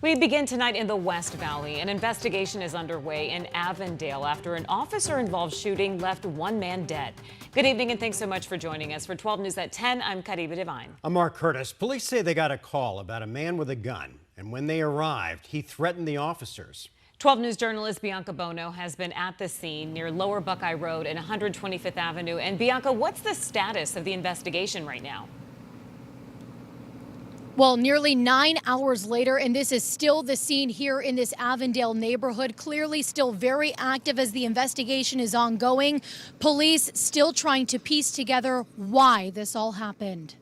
We begin tonight in the West Valley. An investigation is underway in Avondale after an officer-involved shooting left one man dead. Good evening and thanks so much for joining us. For 12 News at 10, I'm Kariba Devine. I'm Mark Curtis. Police say they got a call about a man with a gun, and when they arrived, he threatened the officers. 12 News journalist Bianca Bono has been at the scene near Lower Buckeye Road and 125th Avenue. And Bianca, what's the status of the investigation right now? Well, nearly 9 hours later, and this is still the scene here in this Avondale neighborhood, clearly still very active as the investigation is ongoing. Police still trying to piece together why this all happened.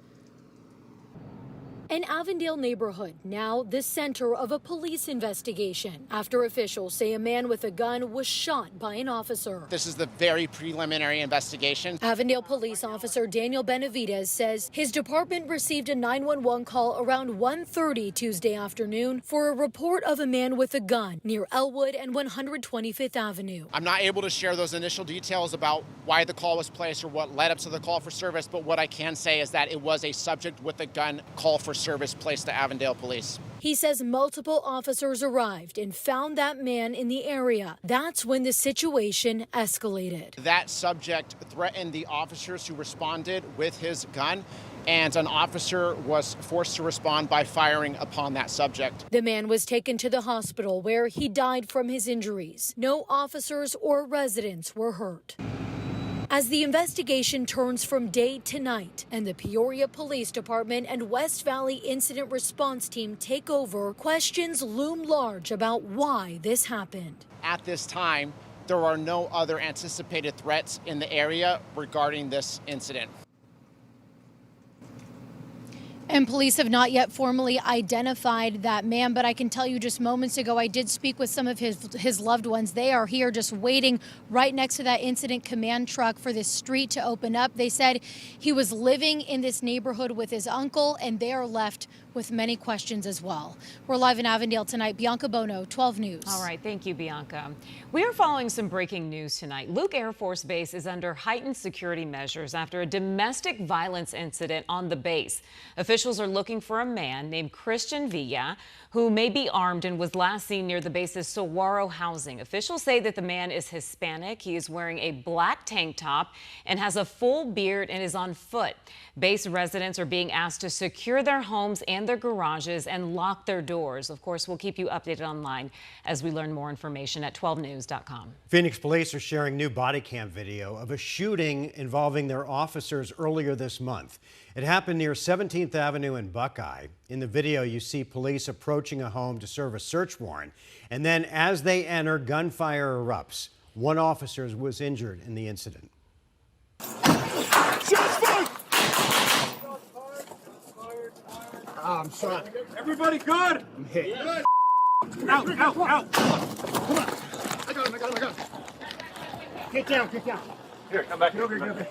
An Avondale neighborhood, now the center of a police investigation after officials say a man with a gun was shot by an officer. This is the very preliminary investigation. Avondale police officer Daniel Benavidez says his department received a 911 call around 1:30 Tuesday afternoon for a report of a man with a gun near Elwood and 125th Avenue. I'm not able to share those initial details about why the call was placed or what led up to the call for service, but what I can say is that it was a subject with a gun call for service placed to Avondale police. He says multiple officers arrived and found that man in the area. That's when the situation escalated. That subject threatened the officers who responded with his gun, and an officer was forced to respond by firing upon that subject. The man was taken to the hospital where he died from his injuries. No officers or residents were hurt. As the investigation turns from day to night and the Peoria Police Department and West Valley Incident Response Team take over, questions loom large about why this happened. At this time, there are no other anticipated threats in the area regarding this incident. And police have not yet formally identified that man, but I can tell you just moments ago, I did speak with some of his loved ones. They are here just waiting right next to that incident command truck for this street to open up. They said he was living in this neighborhood with his uncle, and they are left with many questions as well. We're live in Avondale tonight. Bianca Bono, 12 News. All right, thank you, Bianca. We are following some breaking news tonight. Luke Air Force Base is under heightened security measures after a domestic violence incident on the base. Officials are looking for a man named Christian Villa, who may be armed and was last seen near the base's Saguaro housing. Officials say that the man is Hispanic. He is wearing a black tank top and has a full beard and is on foot. Base residents are being asked to secure their homes and their garages and lock their doors. Of course, we'll keep you updated online as we learn more information at 12news.com. Phoenix police are sharing new body cam video of a shooting involving their officers earlier this month. It happened near 17th Avenue in Buckeye. In the video, you see police approaching a home to serve a search warrant. And then as they enter, gunfire erupts. One officer was injured in the incident. I'm shot. Everybody good? I'm hit. Good. Out. Come on. I got him. Get down. Here, come back. Get over.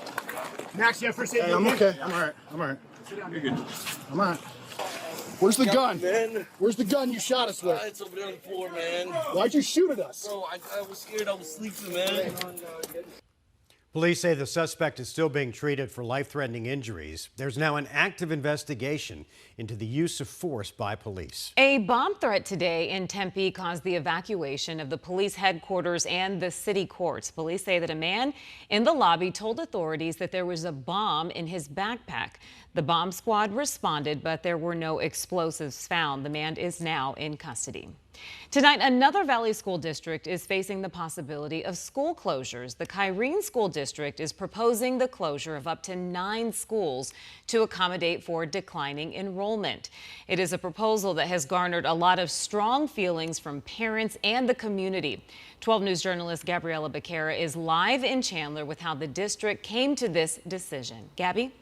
Max, you have first aid? Hey, I'm okay. I'm all right. Sit down. You're good. I'm all right. Where's the gun? Man. Where's the gun you shot us with? It's over there on the floor, man. Why'd you shoot at us? Bro, I was scared. I was sleeping, man. Police say the suspect is still being treated for life-threatening injuries. There's now an active investigation into the use of force by police. A bomb threat today in Tempe caused the evacuation of the police headquarters and the city courts. Police say that a man in the lobby told authorities that there was a bomb in his backpack. The bomb squad responded, but there were no explosives found. The man is now in custody. Tonight, another Valley School District is facing the possibility of school closures. The Kyrene School District is proposing the closure of up to 9 schools to accommodate for declining enrollment. It is a proposal that has garnered a lot of strong feelings from parents and the community. 12 News journalist Gabriela Becerra is live in Chandler with how the district came to this decision. Gabby?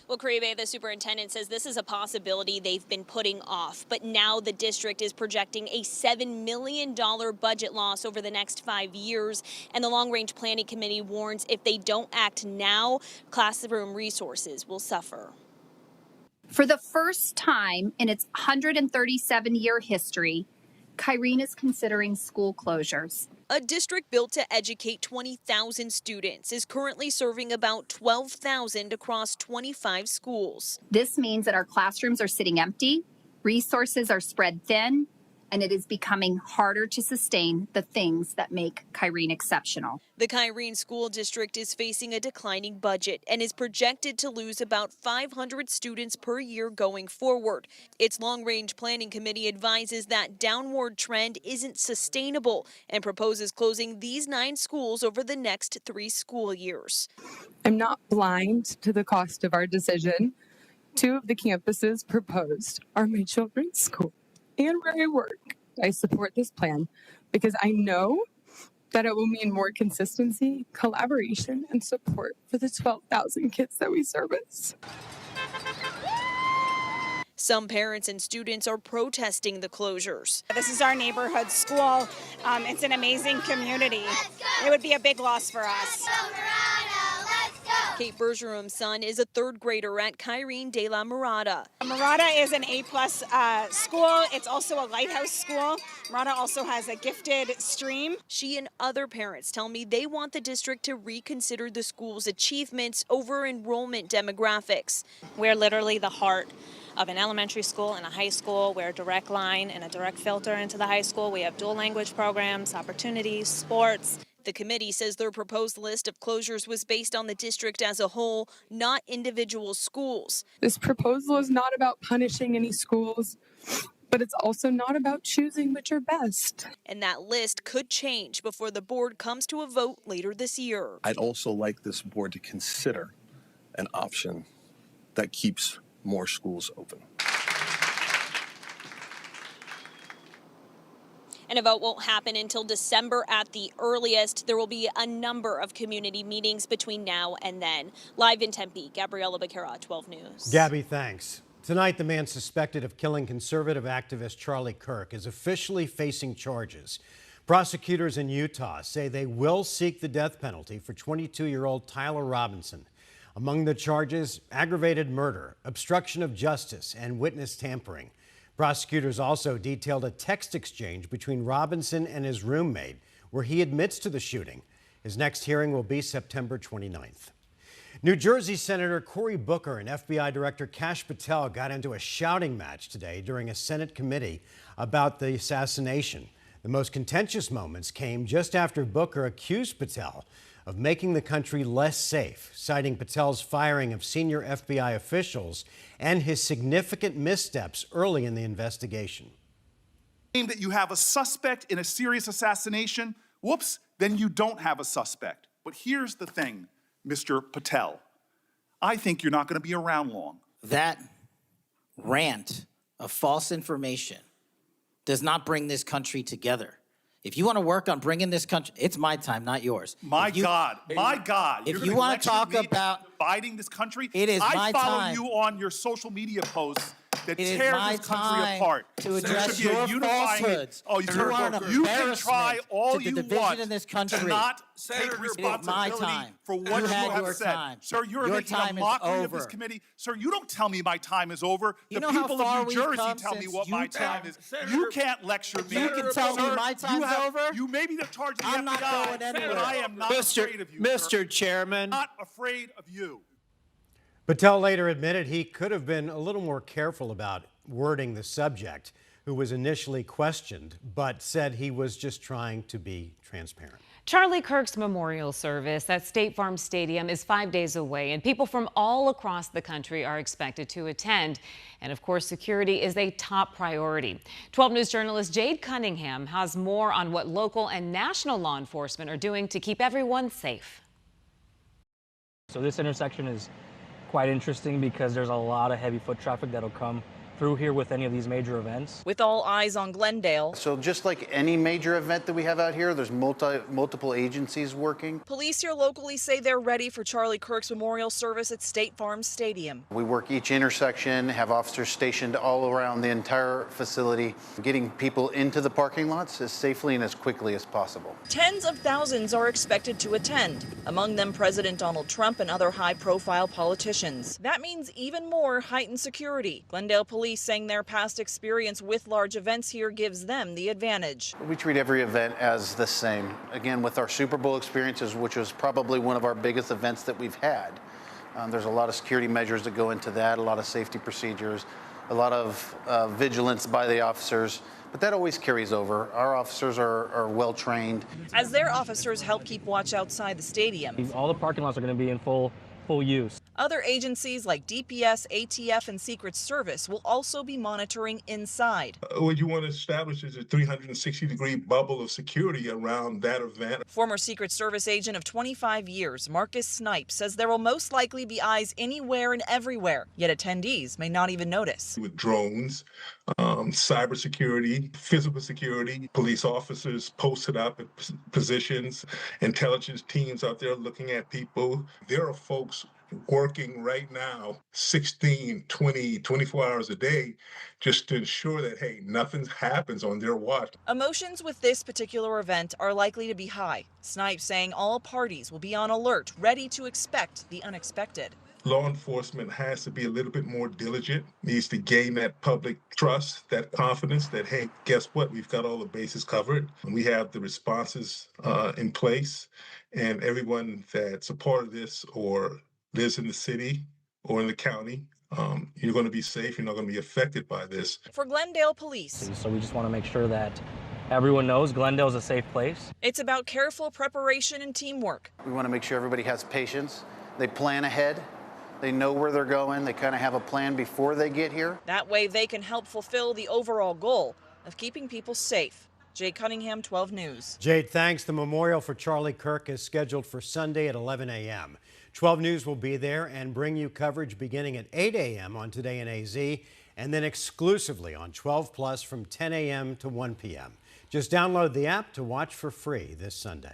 Well, Caribe, the superintendent, says this is a possibility they've been putting off, but now the district is projecting a $7 million budget loss over the next 5 years, and the long-range planning committee warns if they don't act now, classroom resources will suffer. For the first time in its 137-year history, Kyrene is considering school closures. A district built to educate 20,000 students is currently serving about 12,000 across 25 schools. This means that our classrooms are sitting empty Resources are spread thin, and it is becoming harder to sustain the things that make Kyrene exceptional. The Kyrene School District is facing a declining budget and is projected to lose about 500 students per year going forward. Its long-range planning committee advises that downward trend isn't sustainable and proposes closing these 9 schools over the next 3 school years. I'm not blind to the cost of our decision. 2 of the campuses proposed are my children's school and where I work. I support this plan because I know that it will mean more consistency, collaboration, and support for the 12,000 kids that we service. Some parents and students are protesting the closures. This is our neighborhood school. It's an amazing community. It would be a big loss for us. Kate Bergerum's son is a 3rd grader at Kyrene de la Mirada. Mirada is an A-plus school. It's also a lighthouse school. Mirada also has a gifted stream. She and other parents tell me they want the district to reconsider the school's achievements over enrollment demographics. We're literally the heart of an elementary school and a high school. We're a direct line and a direct filter into the high school. We have dual language programs, opportunities, sports. The committee says their proposed list of closures was based on the district as a whole, not individual schools. This proposal is not about punishing any schools, but it's also not about choosing which are best. And that list could change before the board comes to a vote later this year. I'd also like this board to consider an option that keeps more schools open. And a vote won't happen until December at the earliest. There will be a number of community meetings between now and then. Live in Tempe, Gabriela Becerra, 12 News. Gabby, thanks. Tonight, the man suspected of killing conservative activist Charlie Kirk is officially facing charges. Prosecutors in Utah say they will seek the death penalty for 22-year-old Tyler Robinson. Among the charges, aggravated murder, obstruction of justice, and witness tampering. Prosecutors also detailed a text exchange between Robinson and his roommate, where he admits to the shooting. His next hearing will be September 29th. New Jersey Senator Cory Booker and FBI Director Kash Patel got into a shouting match today during a Senate committee about the assassination. The most contentious moments came just after Booker accused Patel of making the country less safe, citing Patel's firing of senior FBI officials and his significant missteps early in the investigation. That you have a suspect in a serious assassination, whoops, then you don't have a suspect. But here's the thing, Mr. Patel. I think you're not going to be around long. That rant of false information does not bring this country together. If you want to work on bringing this country, it's my time, not yours. My God. If you want to talk about dividing this country, it is my time. I follow you on your social media posts that tear this country apart. To address your falsehoods. Oh, you can try all you want in this country. to not take responsibility for what you have said. Sir, you're making a mockery of this committee. Sir, you don't tell me my time is over. The people of New Jersey tell me what my time is. You can't lecture me. You can tell me my time's over. You may be the charge of the I'm not going anywhere. but I am not afraid of you. Mr. Chairman. Not afraid of you. Patel later admitted he could have been a little more careful about wording the subject, who was initially questioned, but said he was just trying to be transparent. Charlie Kirk's memorial service at State Farm Stadium is 5 days away, and people from all across the country are expected to attend. And of course, security is a top priority. 12 News journalist Jade Cunningham has more on what local and national law enforcement are doing to keep everyone safe. So this intersection is quite interesting because there's a lot of heavy foot traffic that'll come through here with any of these major events. With all eyes on Glendale. So just like any major event that we have out here, there's multiple agencies working. Police here locally say they're ready for Charlie Kirk's memorial service at State Farm Stadium. We work each intersection, have officers stationed all around the entire facility, getting people into the parking lots as safely and as quickly as possible. Tens of thousands are expected to attend, among them President Donald Trump and other high-profile politicians. That means even more heightened security. Glendale police saying their past experience with large events here gives them the advantage. We treat every event as the same. Again, with our Super Bowl experiences, which was probably one of our biggest events that we've had, there's a lot of security measures that go into that, a lot of safety procedures, a lot of vigilance by the officers, but that always carries over. Our officers are well trained. As their officers help keep watch outside the stadium. All the parking lots are going to be in full use. Other agencies like DPS, ATF, and Secret Service will also be monitoring inside. What you want to establish is a 360-degree bubble of security around that event. Former Secret Service agent of 25 years, Marcus Snipe, says there will most likely be eyes anywhere and everywhere, yet attendees may not even notice. With drones, cybersecurity, physical security, police officers posted up at positions, intelligence teams out there looking at people. There are folks working right now 16, 20, 24 hours a day just to ensure that, hey, nothing happens on their watch. Emotions with this particular event are likely to be high. Snipe saying all parties will be on alert, ready to expect the unexpected. Law enforcement has to be a little bit more diligent, needs to gain that public trust, that confidence that, hey, guess what? We've got all the bases covered. We have the responses in place, and everyone that's a part of this or lives in the city or in the county, you're going to be safe. You're not going to be affected by this. For Glendale Police. So we just want to make sure that everyone knows Glendale is a safe place. It's about careful preparation and teamwork. We want to make sure everybody has patience. They plan ahead. They know where they're going. They kind of have a plan before they get here. That way they can help fulfill the overall goal of keeping people safe. Jade Cunningham, 12 News. Jade, thanks. The memorial for Charlie Kirk is scheduled for Sunday at 11 a.m. 12 News will be there and bring you coverage beginning at 8 a.m. on Today in AZ and then exclusively on 12 Plus from 10 a.m. to 1 p.m. Just download the app to watch for free this Sunday.